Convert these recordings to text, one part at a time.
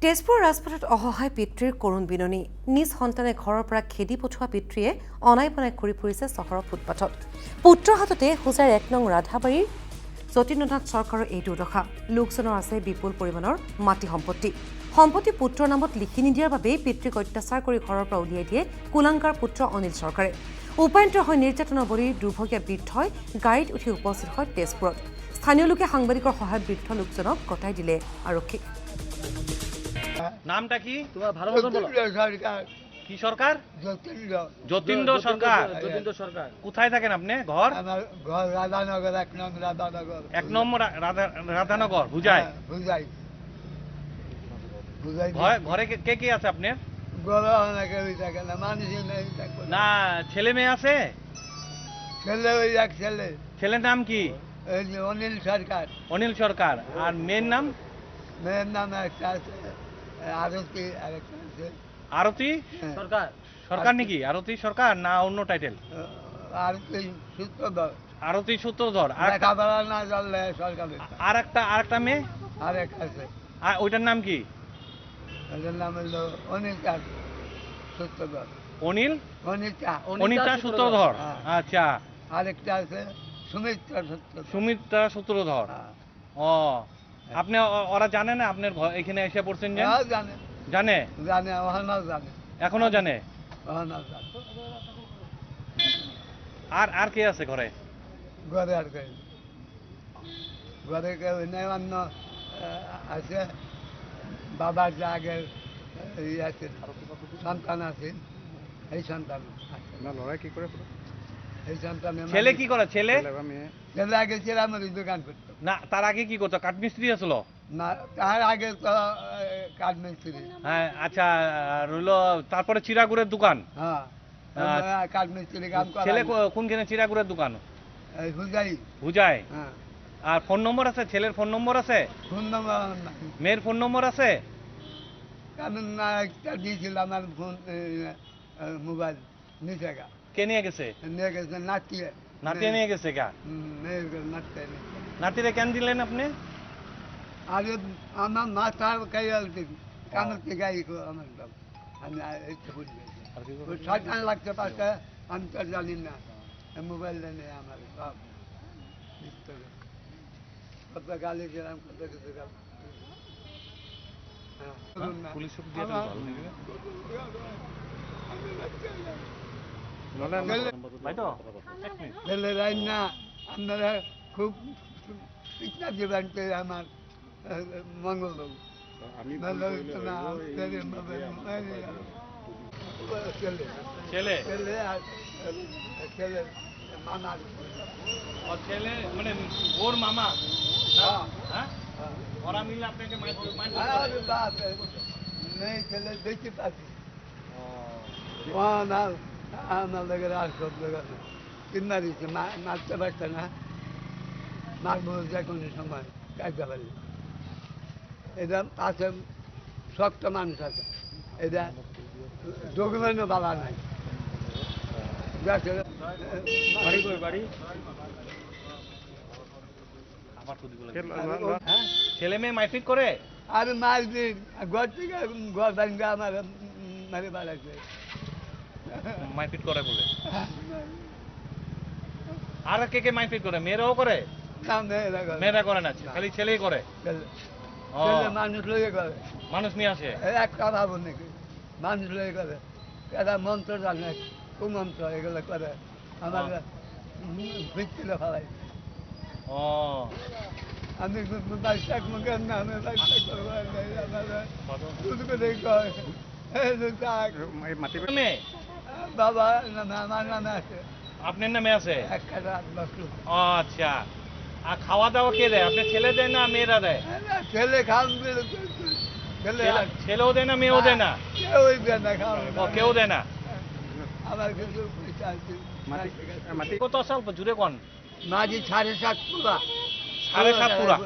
তেজপুৰ ৰাজপথত অসহায় পিতৃৰ কৰুণ বিননি নিজ সন্তানে ঘৰৰ পৰা খেদি পঠোৱা পিতৃয়ে অনাই বনাই ঘূৰি ফুৰিছে চহৰৰ ফুটপাথত পুত্ৰৰ হাততে হোজাৰ ১ নং ৰাধাবাৰীৰ যতীন্দ্ৰনাথ চৰকাৰৰ এই দুৰ্দশা লোকজনৰ আছে বিপুল পৰিমাণৰ মাটি সম্পত্তি পুত্ৰৰ নামত লিখি নিদিয়াৰ বাবে পিতৃক অত্যাচাৰ কৰি ঘৰৰ পৰা উলিয়াই দিয়ে কুলাংগাৰ পুত্ৰ অনিল চৰকাৰে উপায়ন্তৰ হৈ নিৰ্যাতনৰ বলি দুৰ্ভগীয়া বৃদ্ধই গাড়ীত উঠি উপস্থিত হয় তেজপুৰত স্থানীয় লোকে সাংবাদিকৰ সহায়ত বৃদ্ধ লোকজনক গতাই দিলে আৰক্ষীক নামটা কি তোমার ভালো মতন বলো কি সরকার যতীন্দ্র সরকার কোথায় থাকেন আপনি ঘর আমার ঘর রাধানগর ১ নং রাধানগর ১ নম্বর রাধানগর বুঝায় ঘরে কে কে আছে আপনার ঘরে অনেকে থাকে না মানুষই নেই না ছেলে মেয়ে আছে ছেলে ওই এক ছেলে ছেলের নাম কি এই যে অনিল সরকার আর মেয়ের নাম একটা আছে আরতি আরেকটা আছে আরতি সরকার নাকি আরতি সরকার না অন্য টাইটেল আরতি সূত্রধর আরতি সূত্রধর লেখাপড়া না জানলে সরকারের আরেকটা মেয়ে আরেক আছে আর ওইটার নাম কি ওটার নাম হলো সূত্রধর অনিতা সূত্রধর আচ্ছা আরেকটা আছে সুমিত্রা সূত্রধর ও আপনি ওরা জানে না আপনার এখানে এসে পড়ছেন যে জানে এখনো জানে আর কে আছে ঘরে আর কে ঘরে কেউ নেই অন্য আছে বাবার যে আগের আছে সন্তান আছে এই সন্তান লড়াই কি করে এই সন্তানের ছেলে কি করে ছেলে আগে চেরামুড়ির দোকান করতো না তার আগে কি করতো কাঠমিস্ত্রি আসলো না তার আগে তো কাঠমিস্ত্রি হ্যাঁ আচ্ছা রইলো তারপরে চিরাগুড়ের দোকান হ্যাঁ কাঠমিস্ত্রি কাম করে ছেলে কোনখানে চিরাগুড়ের দোকান হুজাই হ্যাঁ আর ফোন নম্বর আছে ছেলের ফোন নম্বর আছে ফোন নম্বর মেয়ের ফোন নম্বর আছে কারণ না একটা দিয়েছিলাম আমার ফোন মোবাইল নিচে গা কে নিয়ে গেছে নাতি নিয়ে গেছে গা নাতিরে কেন দিলেন আপনি আরে আমার মাথার কানের থেকে আমার আমি সরকার লাগতে পারছে আমি তো জানি না মোবাইল নেই আমার সব কত গালি দিলাম কত কিছু গেল আপনারা খুব শিক্ষা দেবেন আমার মঙ্গল ছেলে ছেলে মামা ছেলে মানে ওর মামা হ্যাঁ ওরা মিলে আপনাকে নেই ছেলে দেখতে পাচ্ছি আমার লোকের আর সব লোকের কিনা দিচ্ছে মারতে পারছে না মারবো যে কোনো সময় কাজতে পারি এটা আছে শক্ত মানুষ আছে এটা ডকুমেন্টও বাবা নাই ছেলে মেয়ে মারপিট করে আর মারপিট ঘর থেকে ঘর ভাঙবে আমার মারে বাড়াচ্ছে মারপিট করে বলে আর কে মারপিট করে মেয়েরাও করে মেয়েরা করে না খালি ছেলেই করে মানুষ লইয়ে করে মানুষ নিয়ে আসে একটা ভাবো নাকি মানুষ লইয়ে করে এরা মন্ত্র জানে কুমন্ত্র এগুলো করে আমার ভিত্তিলে ফেলাই ও আমি বাইশাখ মুখে না আমি বাইশাখ করবো বাবা আমার নামে আছে আপনার নামে আছে একটা আচ্ছা আর খাওয়া দাওয়া কে দেয় আপনার ছেলে দেয় না মেয়েরা দেয় ছেলে খান ছেলেও দেয় না মেয়েও দেয় না কেউ দেয় না আমার কিছু পয়সা আছে কত স্বল্প জুড়ে কোন মাঝি 7.5 পুরা 7.5 পুরা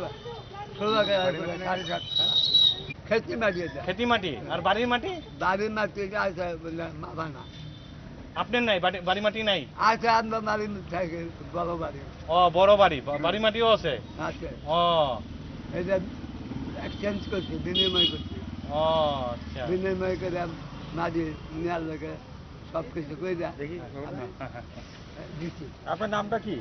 7.5 খেতি মাটি আর বাড়ির মাটি আছে মাভানা আপনার নাই বাড়ি মাটি নাই আছে আমরা বাড়ি থাকে বড় বাড়ি ও বড় বাড়ি মাটিও আছে আছে ও এটা এক্সচেঞ্জ করছি বিনিময় করছি ও ও আচ্ছা বিনিময় করে মাটি নেওয়ার লোকে সব কিছু করে দেয় দেখি দিচ্ছি আপনার নামটা কি